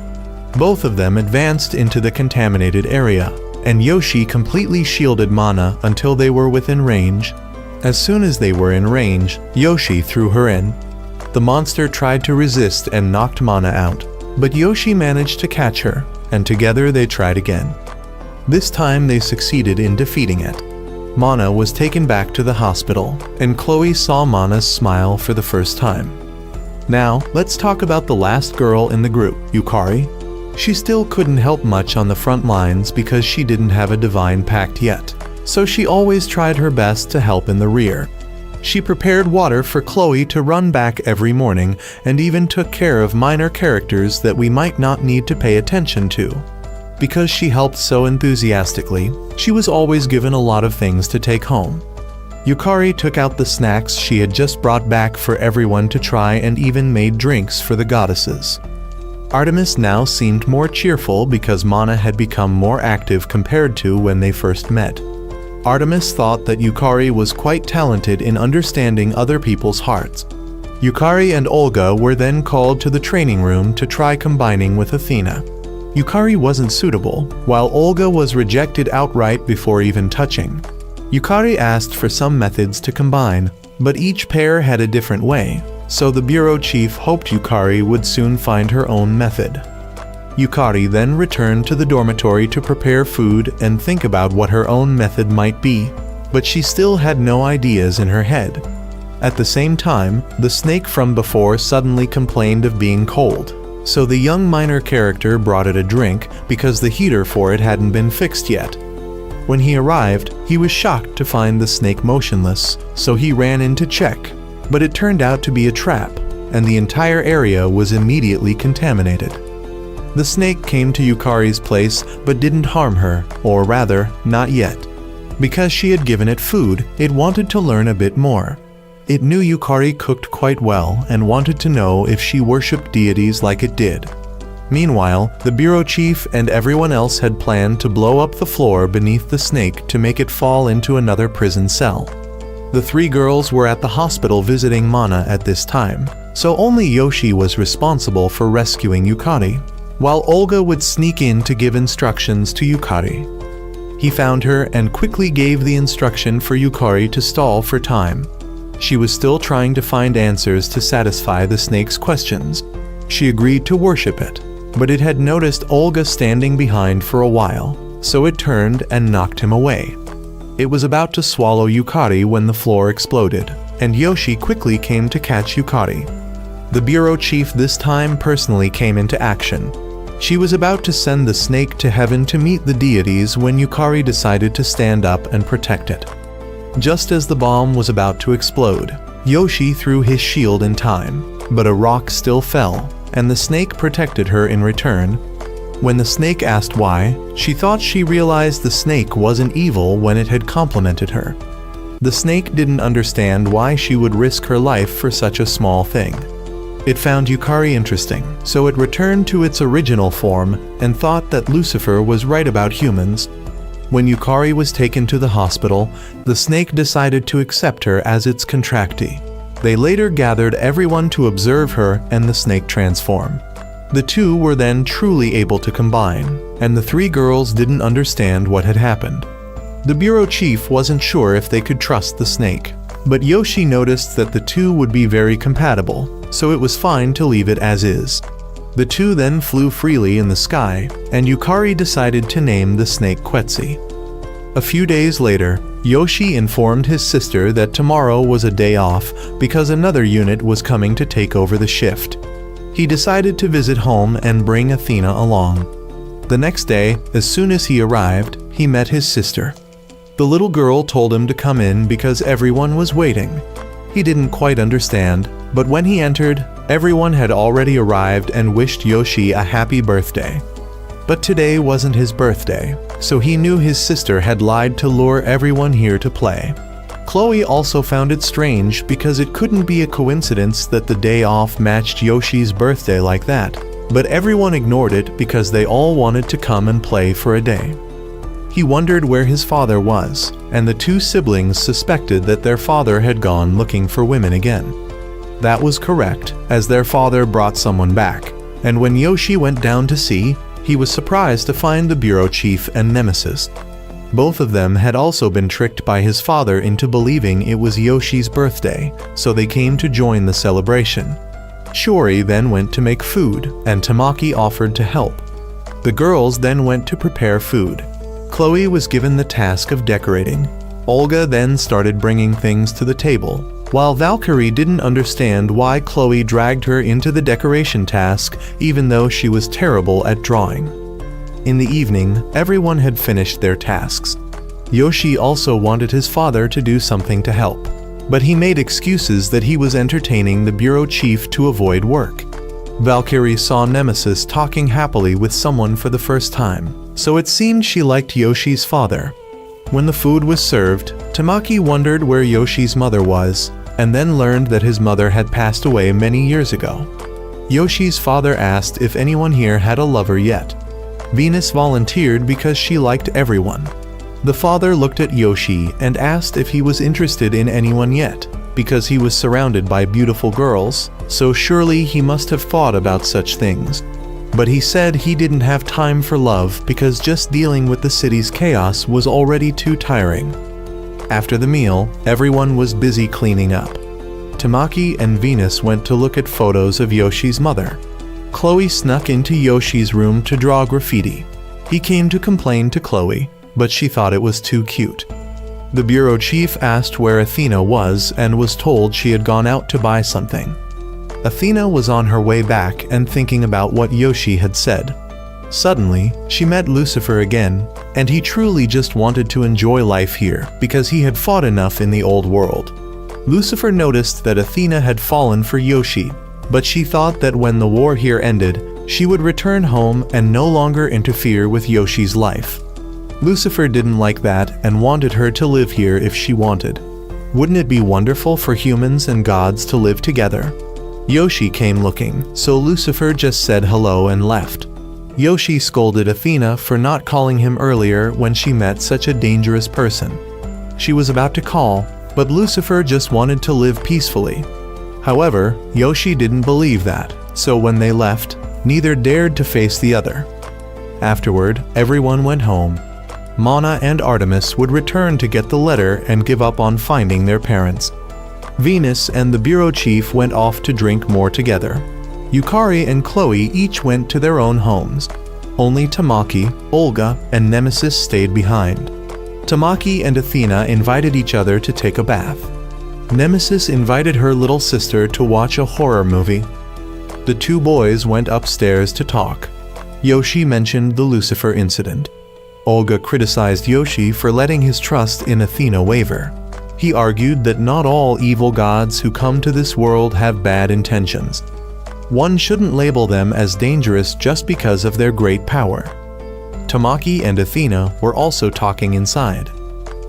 Both of them advanced into the contaminated area, and Yoshi completely shielded Mana until they were within range. As soon as they were in range, Yoshi threw her in. The monster tried to resist and knocked Mana out, but Yoshi managed to catch her, and together they tried again. This time they succeeded in defeating it. Mana was taken back to the hospital, and Chloe saw Mana's smile for the first time. Now, let's talk about the last girl in the group, Yukari. She still couldn't help much on the front lines because she didn't have a divine pact yet, so she always tried her best to help in the rear. She prepared water for Chloe to run back every morning and even took care of minor characters that we might not need to pay attention to. Because she helped so enthusiastically, she was always given a lot of things to take home. Yukari took out the snacks she had just brought back for everyone to try and even made drinks for the goddesses. Artemis now seemed more cheerful because Mana had become more active compared to when they first met. Artemis thought that Yukari was quite talented in understanding other people's hearts. Yukari and Olga were then called to the training room to try combining with Athena. Yukari wasn't suitable, while Olga was rejected outright before even touching. Yukari asked for some methods to combine, but each pair had a different way, so the bureau chief hoped Yukari would soon find her own method. Yukari then returned to the dormitory to prepare food and think about what her own method might be, but she still had no ideas in her head. At the same time, the snake from before suddenly complained of being cold, so the young minor character brought it a drink because the heater for it hadn't been fixed yet. When he arrived, he was shocked to find the snake motionless, so he ran in to check. but it turned out to be a trap, and the entire area was immediately contaminated. The snake came to Yukari's place but didn't harm her, or rather, not yet. Because she had given it food, it wanted to learn a bit more. It knew Yukari cooked quite well and wanted to know if she worshipped deities like it did. Meanwhile, the bureau chief and everyone else had planned to blow up the floor beneath the snake to make it fall into another prison cell. The three girls were at the hospital visiting Mana at this time, so only Yoshi was responsible for rescuing Yukari, while Olga would sneak in to give instructions to Yukari. He found her and quickly gave the instruction for Yukari to stall for time. She was still trying to find answers to satisfy the snake's questions. She agreed to worship it, but it had noticed Olga standing behind for a while, so it turned and knocked him away. It was about to swallow Yukari when the floor exploded, and Yoshi quickly came to catch Yukari. The bureau chief this time personally came into action. She was about to send the snake to heaven to meet the deities when Yukari decided to stand up and protect it. Just as the bomb was about to explode, Yoshi threw his shield in time, but a rock still fell, and the snake protected her in return. When the snake asked why, she thought she realized the snake wasn't evil when it had complimented her. The snake didn't understand why she would risk her life for such a small thing. It found Yukari interesting, so it returned to its original form and thought that Lucifer was right about humans. When Yukari was taken to the hospital, the snake decided to accept her as its contractee. They later gathered everyone to observe her and the snake transform. The two were then truly able to combine, and the three girls didn't understand what had happened. The bureau chief wasn't sure if they could trust the snake, but Yoshi noticed that the two would be very compatible, so it was fine to leave it as is. The two then flew freely in the sky, and Yukari decided to name the snake Quetzi. A few days later, Yoshi informed his sister that tomorrow was a day off because another unit was coming to take over the shift. He decided to visit home and bring Athena along. The next day, as soon as he arrived, he met his sister. The little girl told him to come in because everyone was waiting. He didn't quite understand, but when he entered, everyone had already arrived and wished Yoshi a happy birthday. But today wasn't his birthday, so he knew his sister had lied to lure everyone here to play. Chloe also found it strange because it couldn't be a coincidence that the day off matched Yoshi's birthday like that, but everyone ignored it because they all wanted to come and play for a day. He wondered where his father was, and the two siblings suspected that their father had gone looking for women again. That was correct, as their father brought someone back, and when Yoshi went down to see, he was surprised to find the bureau chief and Nemesis. Both of them had also been tricked by his father into believing it was Yoshi's birthday, so they came to join the celebration. Shiori then went to make food, and Tamaki offered to help. The girls then went to prepare food. Chloe was given the task of decorating. Olga then started bringing things to the table, while Valkyrie didn't understand why Chloe dragged her into the decoration task even though she was terrible at drawing. In the evening, everyone had finished their tasks. Yoshi also wanted his father to do something to help, but he made excuses that he was entertaining the bureau chief to avoid work. Valkyrie saw Nemesis talking happily with someone for the first time, so it seemed she liked Yoshi's father. When the food was served, Tamaki wondered where Yoshi's mother was, and then learned that his mother had passed away many years ago. Yoshi's father asked if anyone here had a lover yet. Venus volunteered because she liked everyone. The father looked at Yoshi and asked if he was interested in anyone yet, because he was surrounded by beautiful girls, so surely he must have thought about such things. But he said he didn't have time for love because just dealing with the city's chaos was already too tiring. After the meal, everyone was busy cleaning up. Tamaki and Venus went to look at photos of Yoshi's mother. Chloe snuck into Yoshi's room to draw graffiti. He came to complain to Chloe, but she thought it was too cute. The bureau chief asked where Athena was and was told she had gone out to buy something. Athena was on her way back and thinking about what Yoshi had said. Suddenly, she met Lucifer again, and he truly just wanted to enjoy life here because he had fought enough in the old world. Lucifer noticed that Athena had fallen for Yoshi, but she thought that when the war here ended, she would return home and no longer interfere with Yoshi's life. Lucifer didn't like that and wanted her to live here if she wanted. Wouldn't it be wonderful for humans and gods to live together? Yoshi came looking, so Lucifer just said hello and left. Yoshi scolded Athena for not calling him earlier when she met such a dangerous person. She was about to call, but Lucifer just wanted to live peacefully. However, Yoshi didn't believe that, so when they left, neither dared to face the other. Afterward, everyone went home. Mana and Artemis would return to get the letter and give up on finding their parents. Venus and the bureau chief went off to drink more together. Yukari and Chloe each went to their own homes. Only Tamaki, Olga, and Nemesis stayed behind. Tamaki and Athena invited each other to take a bath. Nemesis invited her little sister to watch a horror movie. The two boys went upstairs to talk. Yoshi mentioned the Lucifer incident. Olga criticized Yoshi for letting his trust in Athena waver. He argued that not all evil gods who come to this world have bad intentions. One shouldn't label them as dangerous just because of their great power. Tamaki and Athena were also talking inside.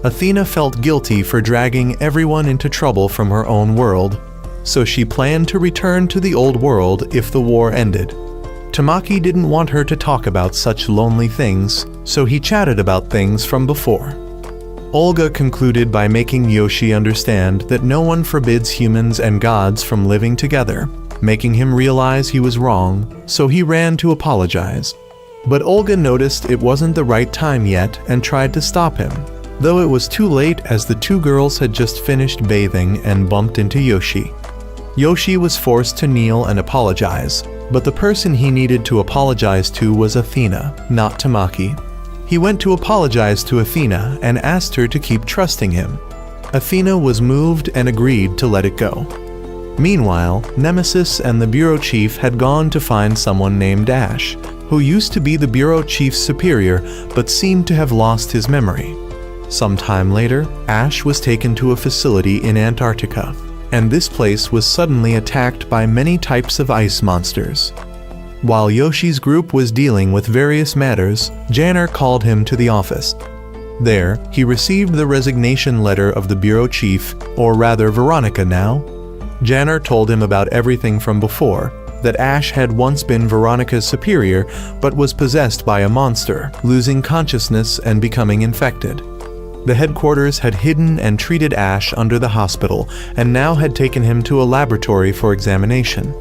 Athena felt guilty for dragging everyone into trouble from her own world, so she planned to return to the old world if the war ended. Tamaki didn't want her to talk about such lonely things, so he chatted about things from before. Olga concluded by making Yoshi understand that no one forbids humans and gods from living together, making him realize he was wrong, so he ran to apologize. But Olga noticed it wasn't the right time yet and tried to stop him, though it was too late as the two girls had just finished bathing and bumped into Yoshi. Yoshi was forced to kneel and apologize, but the person he needed to apologize to was Athena, not Tamaki. He went to apologize to Athena and asked her to keep trusting him. Athena was moved and agreed to let it go. Meanwhile, Nemesis and the bureau chief had gone to find someone named Ash, who used to be the bureau chief's superior but seemed to have lost his memory. Sometime later, Ash was taken to a facility in Antarctica, and this place was suddenly attacked by many types of ice monsters. While Yoshi's group was dealing with various matters, Janner called him to the office. There, he received the resignation letter of the bureau chief, or rather Veronica now. Janner told him about everything from before, that Ash had once been Veronica's superior but was possessed by a monster, losing consciousness and becoming infected. The headquarters had hidden and treated Ash under the hospital and now had taken him to a laboratory for examination.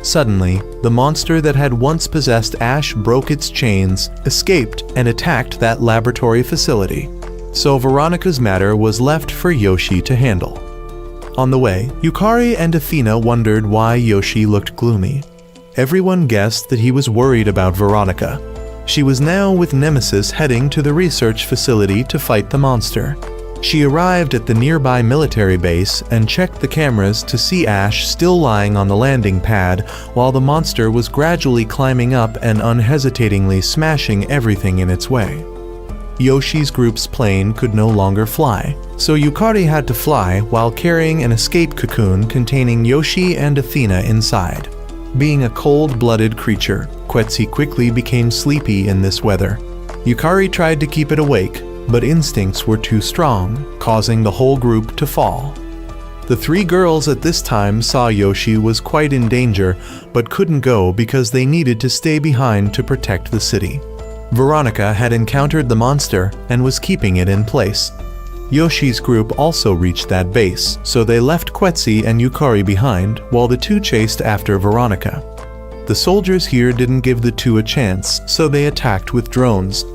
Suddenly, the monster that had once possessed Ash broke its chains, escaped, and attacked that laboratory facility. So Veronica's matter was left for Yoshi to handle. On the way, Yukari and Athena wondered why Yoshi looked gloomy. Everyone guessed that he was worried about Veronica. She was now with Nemesis heading to the research facility to fight the monster. She arrived at the nearby military base and checked the cameras to see Ash still lying on the landing pad while the monster was gradually climbing up and unhesitatingly smashing everything in its way. Yoshi's group's plane could no longer fly, so Yukari had to fly while carrying an escape cocoon containing Yoshi and Athena inside. Being a cold-blooded creature, Quetzi quickly became sleepy in this weather. Yukari tried to keep it awake, but instincts were too strong, causing the whole group to fall. The three girls at this time saw Yoshi was quite in danger, but couldn't go because they needed to stay behind to protect the city. Veronica had encountered the monster and was keeping it in place. Yoshi's group also reached that base, so they left Quetzi and Yukari behind while the two chased after Veronica. The soldiers here didn't give the two a chance, so they attacked with drones.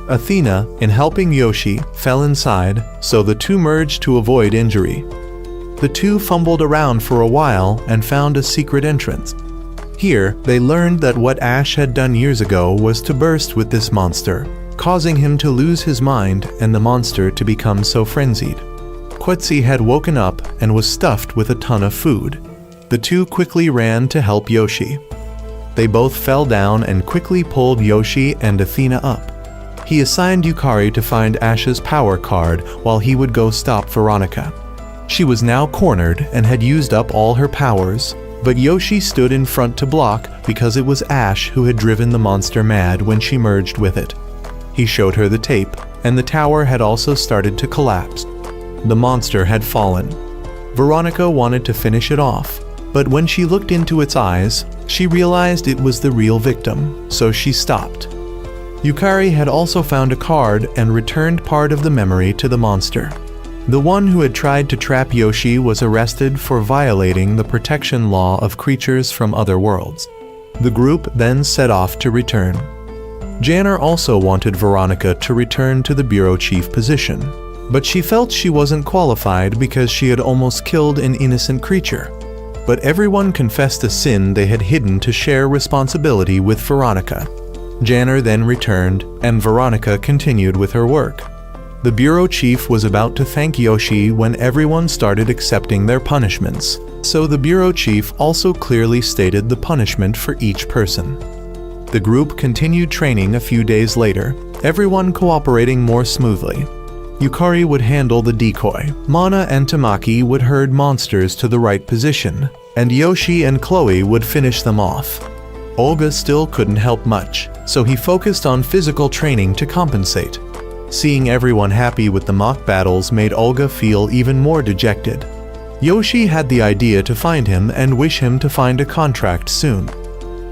Athena, in helping Yoshi, fell inside, so the two merged to avoid injury. The two fumbled around for a while and found a secret entrance. Here, they learned that what Ash had done years ago was to burst with this monster, causing him to lose his mind and the monster to become so frenzied. Quetzi had woken up and was stuffed with a ton of food. The two quickly ran to help Yoshi. They both fell down and quickly pulled Yoshi and Athena up. He assigned Yukari to find Ash's power card while he would go stop Veronica. She was now cornered and had used up all her powers, but Yoshi stood in front to block because it was Ash who had driven the monster mad when she merged with it. He showed her the tape, and the tower had also started to collapse. The monster had fallen. Veronica wanted to finish it off, but when she looked into its eyes, she realized it was the real victim, so she stopped. Yukari had also found a card and returned part of the memory to the monster. The one who had tried to trap Yoshi was arrested for violating the protection law of creatures from other worlds. The group then set off to return. Janner also wanted Veronica to return to the bureau chief position, but she felt she wasn't qualified because she had almost killed an innocent creature. But everyone confessed a sin they had hidden to share responsibility with Veronica. Janner then returned, and Veronica continued with her work. The bureau chief was about to thank Yoshi when everyone started accepting their punishments, so the bureau chief also clearly stated the punishment for each person. The group continued training a few days later, everyone cooperating more smoothly. Yukari would handle the decoy, Mana and Tamaki would herd monsters to the right position, and Yoshi and Chloe would finish them off. Olga still couldn't help much, so he focused on physical training to compensate. Seeing everyone happy with the mock battles made Olga feel even more dejected. Yoshi had the idea to find him and wish him to find a contract soon.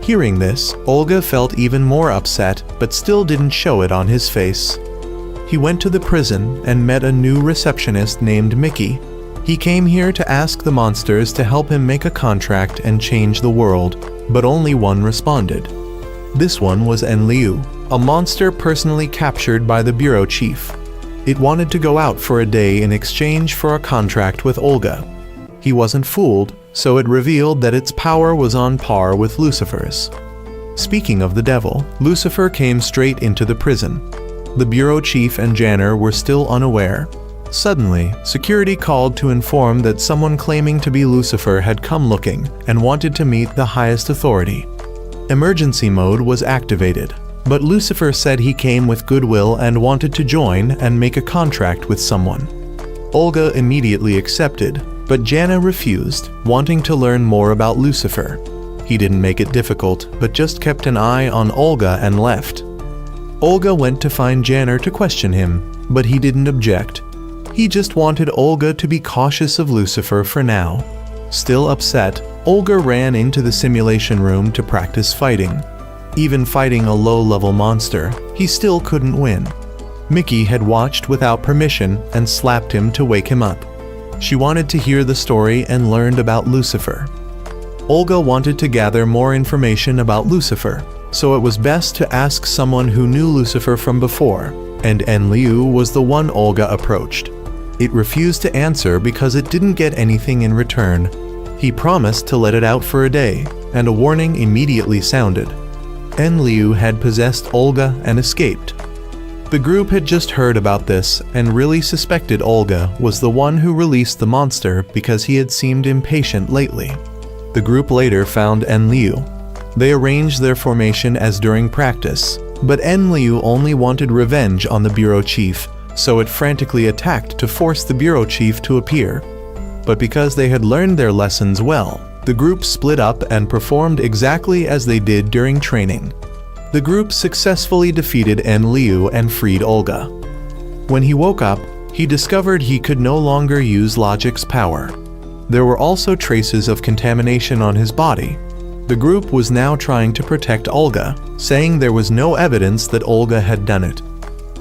Hearing this, Olga felt even more upset but still didn't show it on his face. He went to the prison and met a new receptionist named Mickey. He came here to ask the monsters to help him make a contract and change the world, but only one responded. This one was Enliu, a monster personally captured by the bureau chief. It wanted to go out for a day in exchange for a contract with Olga. He wasn't fooled, so it revealed that its power was on par with Lucifer's. Speaking of the devil, Lucifer came straight into the prison. The bureau chief and Janner were still unaware. Suddenly, security called to inform that someone claiming to be Lucifer had come looking and wanted to meet the highest authority. Emergency mode was activated, but Lucifer said he came with goodwill and wanted to join and make a contract with someone. Olga immediately accepted, but Janna refused, wanting to learn more about Lucifer. He didn't make it difficult, but just kept an eye on Olga and left. Olga went to find Janner to question him, but he didn't object. He just wanted Olga to be cautious of Lucifer for now. Still upset, Olga ran into the simulation room to practice fighting. Even fighting a low-level monster, he still couldn't win. Mickey had watched without permission and slapped him to wake him up. She wanted to hear the story and learned about Lucifer. Olga wanted to gather more information about Lucifer, so it was best to ask someone who knew Lucifer from before, and Enliu was the one Olga approached. It refused to answer because it didn't get anything in return. He promised to let it out for a day, and a warning immediately sounded. Enliu had possessed Olga and escaped. The group had just heard about this and really suspected Olga was the one who released the monster because he had seemed impatient lately. The group later found Enliu. They arranged their formation as during practice, but Enliu only wanted revenge on the bureau chief, so it frantically attacked to force the bureau chief to appear. But because they had learned their lessons well, the group split up and performed exactly as they did during training. The group successfully defeated Enliu and freed Olga. When he woke up, he discovered he could no longer use Logic's power. There were also traces of contamination on his body. The group was now trying to protect Olga, saying there was no evidence that Olga had done it.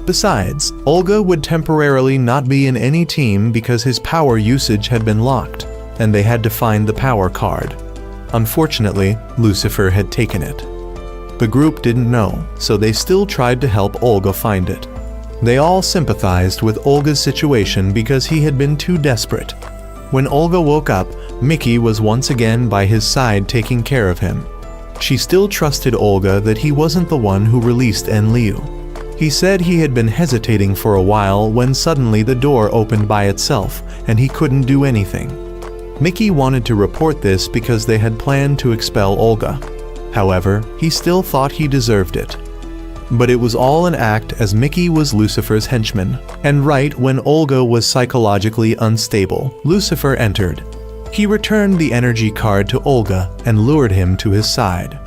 Besides, Olga would temporarily not be in any team because his power usage had been locked, and they had to find the power card. Unfortunately, Lucifer had taken it. The group didn't know, so they still tried to help Olga find it. They all sympathized with Olga's situation because he had been too desperate. When Olga woke up, Mickey was once again by his side taking care of him. She still trusted Olga that he wasn't the one who released Enliu. He said he had been hesitating for a while when suddenly the door opened by itself and he couldn't do anything. Mickey wanted to report this because they had planned to expel Olga. However, he still thought he deserved it. but it was all an act as Mickey was Lucifer's henchman. And right when Olga was psychologically unstable, Lucifer entered. He returned the energy card to Olga and lured him to his side.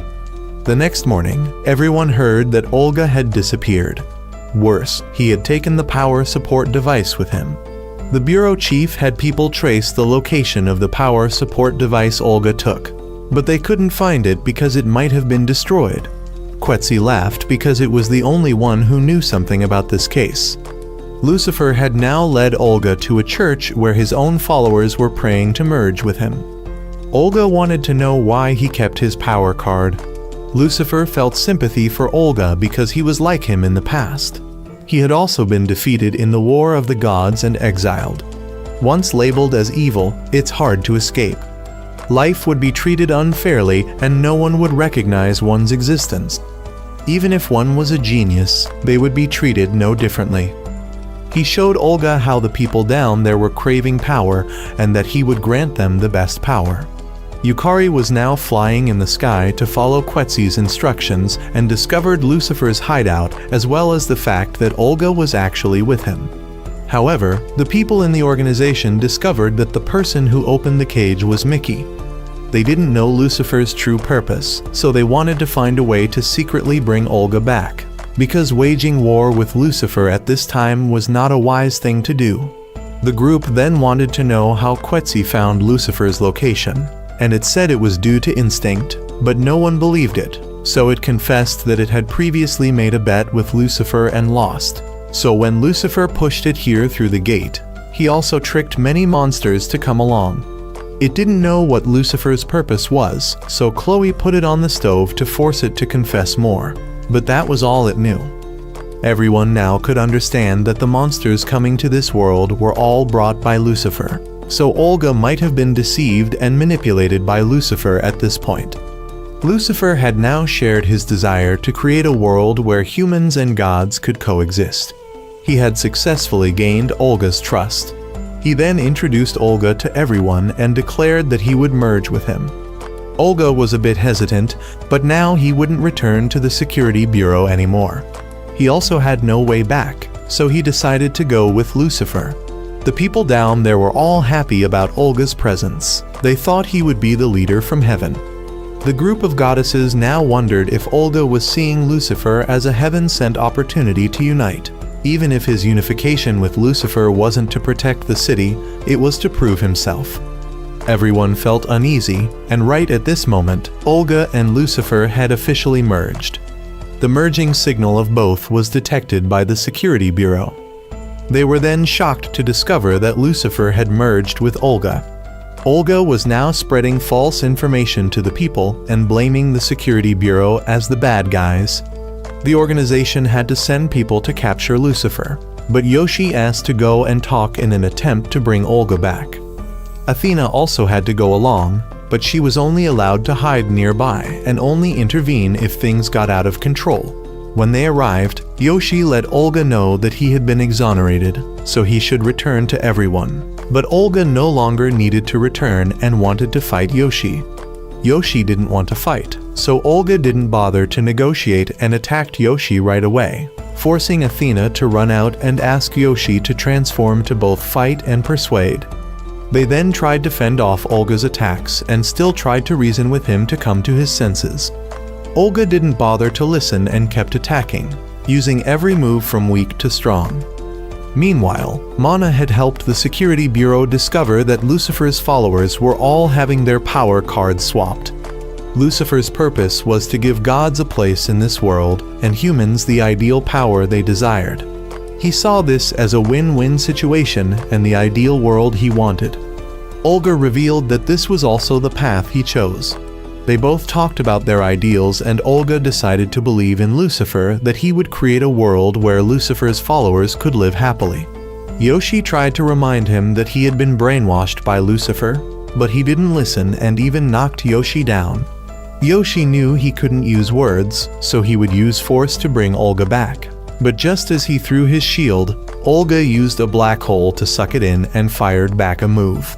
The next morning, everyone heard that Olga had disappeared. Worse, he had taken the power support device with him. The bureau chief had people trace the location of the power support device Olga took, but they couldn't find it because it might have been destroyed. Quetzi laughed because it was the only one who knew something about this case. Lucifer had now led Olga to a church where his own followers were praying to merge with him. Olga wanted to know why he kept his power card. Lucifer felt sympathy for Olga because he was like him in the past. He had also been defeated in the War of the Gods and exiled. Once labeled as evil, it's hard to escape. Life would be treated unfairly and no one would recognize one's existence. Even if one was a genius, they would be treated no differently. He showed Olga how the people down there were craving power and that he would grant them the best power. Yukari was now flying in the sky to follow Quetzi's instructions and discovered Lucifer's hideout as well as the fact that Olga was actually with him. However, the people in the organization discovered that the person who opened the cage was Mickey. They didn't know Lucifer's true purpose, so they wanted to find a way to secretly bring Olga back, because waging war with Lucifer at this time was not a wise thing to do. The group then wanted to know how Quetzi found Lucifer's location, and it said it was due to instinct, but no one believed it, so it confessed that it had previously made a bet with Lucifer and lost. So when Lucifer pushed it here through the gate, he also tricked many monsters to come along. It didn't know what Lucifer's purpose was, so Chloe put it on the stove to force it to confess more, but that was all it knew. Everyone now could understand that the monsters coming to this world were all brought by Lucifer, so Olga might have been deceived and manipulated by Lucifer at this point. Lucifer had now shared his desire to create a world where humans and gods could coexist. He had successfully gained Olga's trust. He then introduced Olga to everyone and declared that he would merge with him. Olga was a bit hesitant, but now he wouldn't return to the Security Bureau anymore. He also had no way back, so he decided to go with Lucifer. The people down there were all happy about Olga's presence. They thought he would be the leader from heaven. The group of goddesses now wondered if Olga was seeing Lucifer as a heaven-sent opportunity to unite. Even if his unification with Lucifer wasn't to protect the city, it was to prove himself. Everyone felt uneasy, and right at this moment, Olga and Lucifer had officially merged. The merging signal of both was detected by the Security Bureau. They were then shocked to discover that Lucifer had merged with Olga. Olga was now spreading false information to the people and blaming the Security Bureau as the bad guys. The organization had to send people to capture Lucifer, but Yoshi asked to go and talk in an attempt to bring Olga back. Athena also had to go along, but she was only allowed to hide nearby and only intervene if things got out of control. When they arrived, Yoshi let Olga know that he had been exonerated, so he should return to everyone. But Olga no longer needed to return and wanted to fight Yoshi. Yoshi didn't want to fight, so Olga didn't bother to negotiate and attacked Yoshi right away, forcing Athena to run out and ask Yoshi to transform to both fight and persuade. They then tried to fend off Olga's attacks and still tried to reason with him to come to his senses. Olga didn't bother to listen and kept attacking, using every move from weak to strong. Meanwhile, Mana had helped the Security Bureau discover that Lucifer's followers were all having their power cards swapped. Lucifer's purpose was to give gods a place in this world and humans the ideal power they desired. He saw this as a win-win situation and the ideal world he wanted. Olga revealed that this was also the path he chose. They both talked about their ideals, and Olga decided to believe in Lucifer that he would create a world where Lucifer's followers could live happily. Yoshi tried to remind him that he had been brainwashed by Lucifer, but he didn't listen and even knocked Yoshi down. Yoshi knew he couldn't use words, so he would use force to bring Olga back. But just as he threw his shield, Olga used a black hole to suck it in and fired back a move.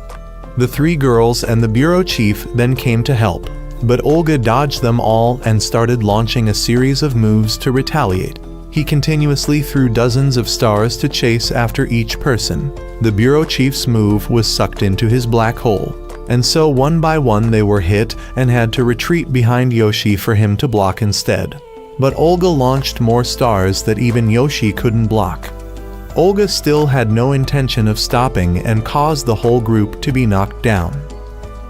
The three girls and the bureau chief then came to help. but Olga dodged them all and started launching a series of moves to retaliate. He continuously threw dozens of stars to chase after each person. The bureau chief's move was sucked into his black hole, and so one by one they were hit and had to retreat behind Yoshi for him to block instead. But Olga launched more stars that even Yoshi couldn't block. Olga still had no intention of stopping and caused the whole group to be knocked down.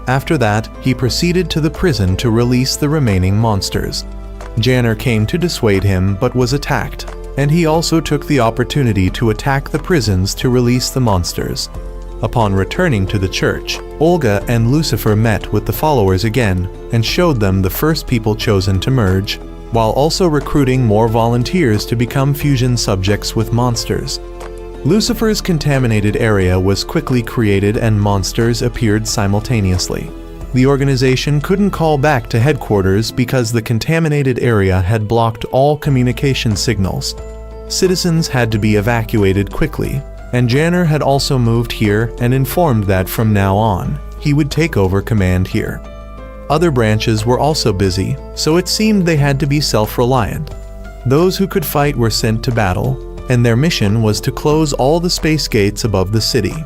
After that, he proceeded to the prison to release the remaining monsters. Janner came to dissuade him but was attacked, and he also took the opportunity to attack the prisons to release the monsters. Upon returning to the church, Olga and Lucifer met with the followers again and showed them the first people chosen to merge, while also recruiting more volunteers to become fusion subjects with monsters. Lucifer's contaminated area was quickly created and monsters appeared simultaneously. The organization couldn't call back to headquarters because the contaminated area had blocked all communication signals. Citizens had to be evacuated quickly, and Janner had also moved here and informed that from now on, he would take over command here. Other branches were also busy, so it seemed they had to be self-reliant. Those who could fight were sent to battle, and their mission was to close all the space gates above the city.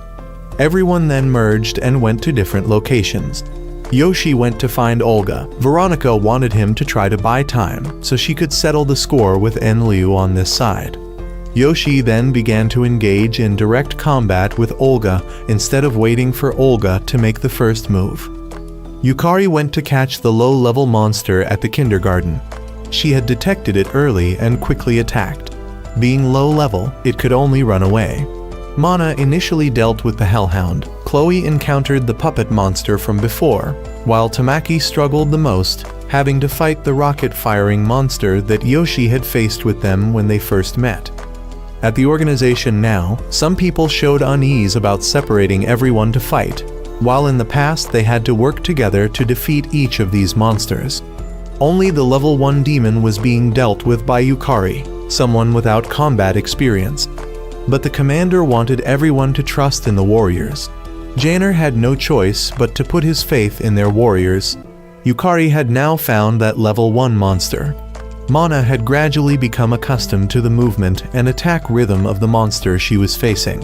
Everyone then merged and went to different locations. Yoshi went to find Olga. Veronica wanted him to try to buy time so she could settle the score with Enlil on this side. Yoshi then began to engage in direct combat with Olga instead of waiting for Olga to make the first move. Yukari went to catch the low-level monster at the kindergarten. She had detected it early and quickly attacked. Being low-level, it could only run away. Mana initially dealt with the Hellhound. Chloe encountered the puppet monster from before, while Tamaki struggled the most, having to fight the rocket-firing monster that Yoshi had faced with them when they first met. At the organization now, some people showed unease about separating everyone to fight, while in the past they had to work together to defeat each of these monsters. Only the level 1 demon was being dealt with by Yukari, someone without combat experience. But the commander wanted everyone to trust in the warriors. Janner had no choice but to put his faith in their warriors. Yukari had now found that level 1 monster. Mana had gradually become accustomed to the movement and attack rhythm of the monster she was facing.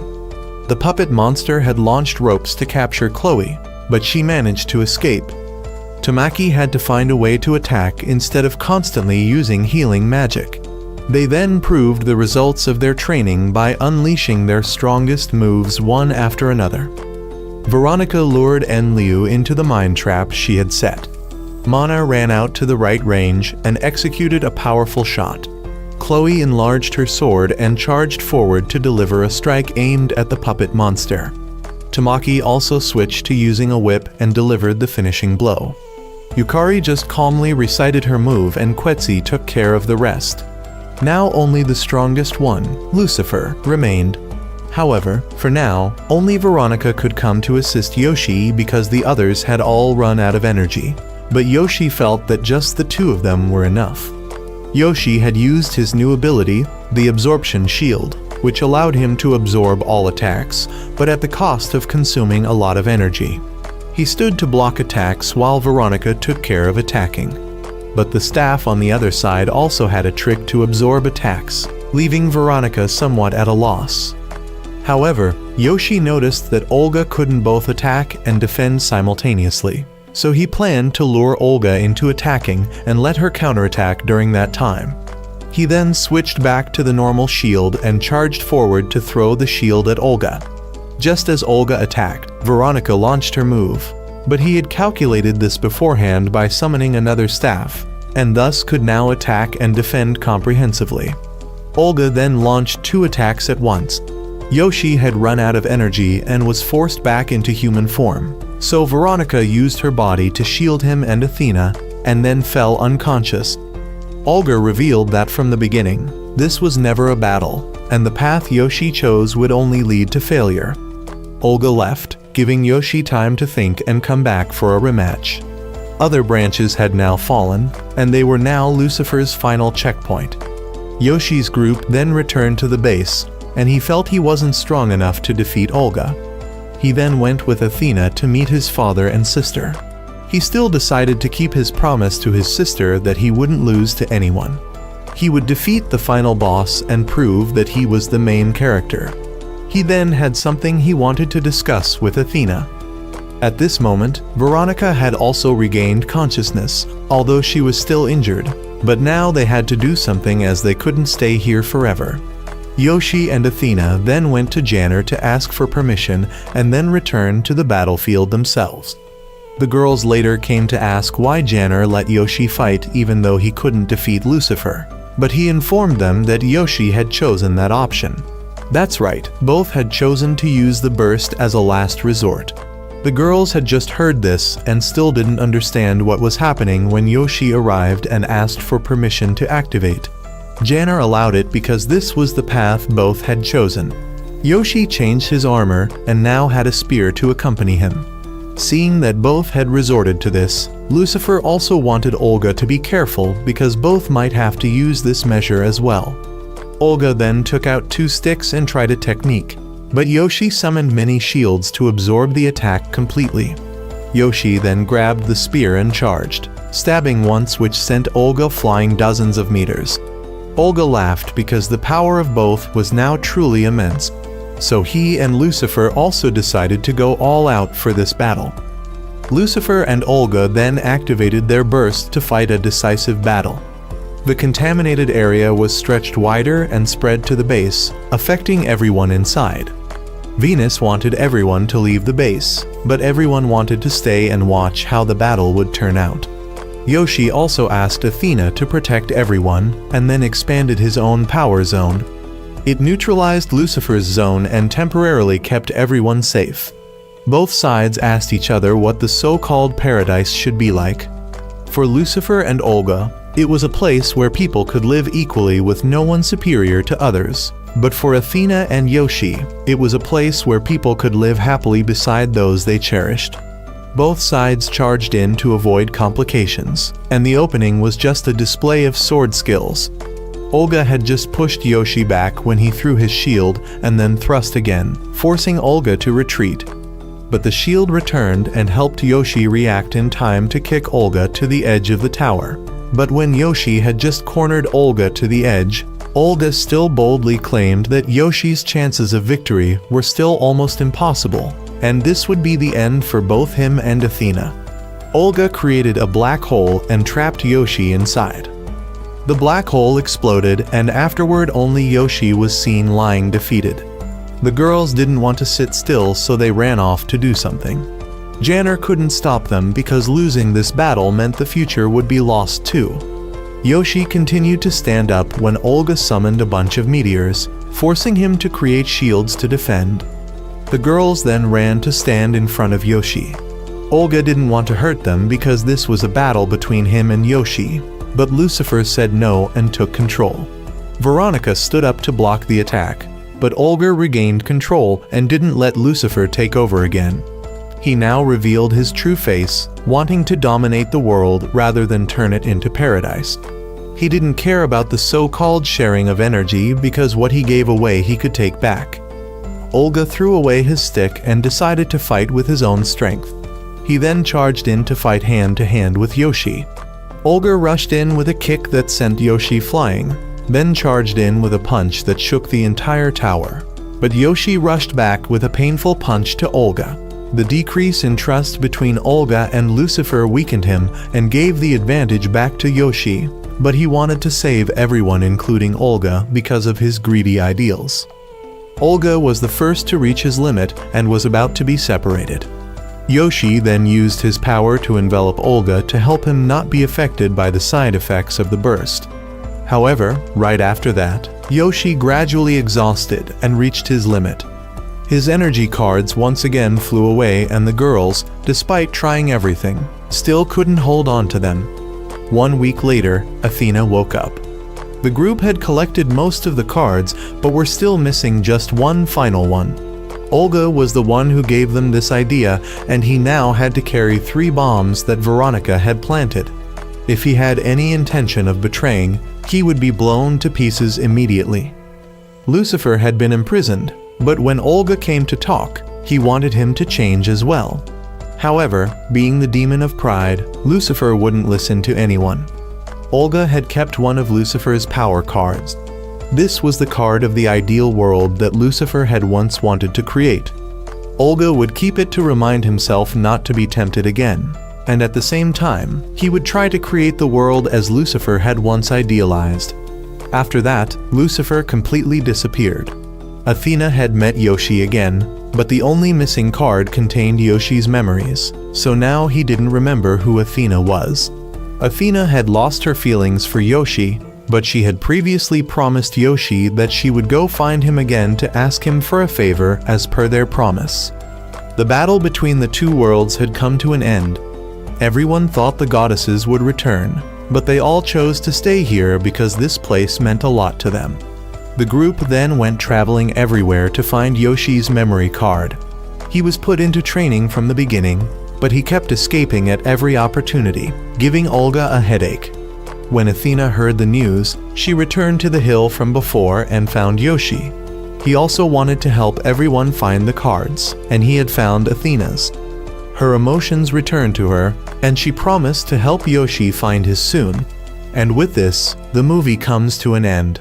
The puppet monster had launched ropes to capture Chloe, but she managed to escape. Tamaki had to find a way to attack instead of constantly using healing magic. They then proved the results of their training by unleashing their strongest moves one after another. Veronica lured Enlil into the mine trap she had set. Mana ran out to the right range and executed a powerful shot. Chloe enlarged her sword and charged forward to deliver a strike aimed at the puppet monster. Tamaki also switched to using a whip and delivered the finishing blow. Yukari just calmly recited her move and Quetzi took care of the rest. Now only the strongest one, Lucifer, remained. However, for now, only Veronica could come to assist Yoshi because the others had all run out of energy. But Yoshi felt that just the two of them were enough. Yoshi had used his new ability, the Absorption Shield, which allowed him to absorb all attacks, but at the cost of consuming a lot of energy. He stood to block attacks while Veronica took care of attacking. But the staff on the other side also had a trick to absorb attacks, leaving Veronica somewhat at a loss. However, Yoshi noticed that Olga couldn't both attack and defend simultaneously, so he planned to lure Olga into attacking and let her counterattack during that time. He then switched back to the normal shield and charged forward to throw the shield at Olga. Just as Olga attacked, Veronica launched her move, but he had calculated this beforehand by summoning another staff, and thus could now attack and defend comprehensively. Olga then launched 2 attacks at once. Yoshi had run out of energy and was forced back into human form, so Veronica used her body to shield him and Athena, and then fell unconscious. Olga revealed that from the beginning, this was never a battle, and the path Yoshi chose would only lead to failure. Olga left, giving Yoshi time to think and come back for a rematch. Other branches had now fallen, and they were now Lucifer's final checkpoint. Yoshi's group then returned to the base, and he felt he wasn't strong enough to defeat Olga. He then went with Athena to meet his father and sister. he still decided to keep his promise to his sister that he wouldn't lose to anyone. He would defeat the final boss and prove that he was the main character. He then had something he wanted to discuss with Athena. At this moment, Veronica had also regained consciousness, although she was still injured, but now they had to do something as they couldn't stay here forever. Yoshi and Athena then went to Janner to ask for permission and then returned to the battlefield themselves. The girls later came to ask why Janner let Yoshi fight even though he couldn't defeat Lucifer, but he informed them that Yoshi had chosen that option. That's right, both had chosen to use the burst as a last resort. The girls had just heard this and still didn't understand what was happening when Yoshi arrived and asked for permission to activate. Janner allowed it because this was the path both had chosen. Yoshi changed his armor and now had a spear to accompany him. Seeing that both had resorted to this, Lucifer also wanted Olga to be careful because both might have to use this measure as well. Olga then took out 2 sticks and tried a technique, but Yoshi summoned many shields to absorb the attack completely. Yoshi then grabbed the spear and charged, stabbing once, which sent Olga flying dozens of meters. Olga laughed because the power of both was now truly immense. So he and Lucifer also decided to go all out for this battle. Lucifer and Olga then activated their burst to fight a decisive battle. The contaminated area was stretched wider and spread to the base, affecting everyone inside. Venus wanted everyone to leave the base, but everyone wanted to stay and watch how the battle would turn out. Yoshi also asked Athena to protect everyone and then expanded his own power zone. It neutralized Lucifer's zone and temporarily kept everyone safe. Both sides asked each other what the so-called paradise should be like. For Lucifer and Olga, it was a place where people could live equally with no one superior to others. But for Athena and Yoshi, it was a place where people could live happily beside those they cherished. Both sides charged in to avoid complications, and the opening was just a display of sword skills. Olga had just pushed Yoshi back when he threw his shield and then thrust again, forcing Olga to retreat. But the shield returned and helped Yoshi react in time to kick Olga to the edge of the tower. But when Yoshi had just cornered Olga to the edge, Olga still boldly claimed that Yoshi's chances of victory were still almost impossible, and this would be the end for both him and Athena. Olga created a black hole and trapped Yoshi inside. The black hole exploded, and afterward only Yoshi was seen lying defeated. The girls didn't want to sit still, so they ran off to do something. Janner couldn't stop them because losing this battle meant the future would be lost too. Yoshi continued to stand up when Olga summoned a bunch of meteors, forcing him to create shields to defend. The girls then ran to stand in front of Yoshi. Olga didn't want to hurt them because this was a battle between him and Yoshi, but Lucifer said no and took control. Veronica stood up to block the attack, but Olga regained control and didn't let Lucifer take over again. He now revealed his true face, wanting to dominate the world rather than turn it into paradise. He didn't care about the so-called sharing of energy because what he gave away he could take back. Olga threw away his stick and decided to fight with his own strength. He then charged in to fight hand-to-hand with Yoshi. Olga rushed in with a kick that sent Yoshi flying, then charged in with a punch that shook the entire tower. But Yoshi rushed back with a painful punch to Olga. The decrease in trust between Olga and Lucifer weakened him and gave the advantage back to Yoshi, but he wanted to save everyone including Olga because of his greedy ideals. Olga was the first to reach his limit and was about to be separated. Yoshi then used his power to envelop Olga to help him not be affected by the side effects of the burst. However, right after that, Yoshi gradually exhausted and reached his limit. His energy cards once again flew away, and the girls, despite trying everything, still couldn't hold on to them. 1 week later, Athena woke up. The group had collected most of the cards, but were still missing just one final one. Olga was the one who gave them this idea, and he now had to carry 3 bombs that Veronica had planted. If he had any intention of betraying, he would be blown to pieces immediately. Lucifer had been imprisoned, but when Olga came to talk, he wanted him to change as well. However, being the demon of pride, Lucifer wouldn't listen to anyone. Olga had kept one of Lucifer's power cards. This was the card of the ideal world that Lucifer had once wanted to create. Olga would keep it to remind himself not to be tempted again, and at the same time, he would try to create the world as Lucifer had once idealized. After that, Lucifer completely disappeared. Athena had met Yoshi again, but the only missing card contained Yoshi's memories, so now he didn't remember who Athena was. Athena had lost her feelings for Yoshi, but she had previously promised Yoshi that she would go find him again to ask him for a favor as per their promise. The battle between the two worlds had come to an end. Everyone thought the goddesses would return, but they all chose to stay here because this place meant a lot to them. The group then went traveling everywhere to find Yoshi's memory card. He was put into training from the beginning, but he kept escaping at every opportunity, giving Olga a headache. When Athena heard the news, she returned to the hill from before and found Yoshi. He also wanted to help everyone find the cards, and he had found Athena's. Her emotions returned to her, and she promised to help Yoshi find his soon. And with this, the movie comes to an end.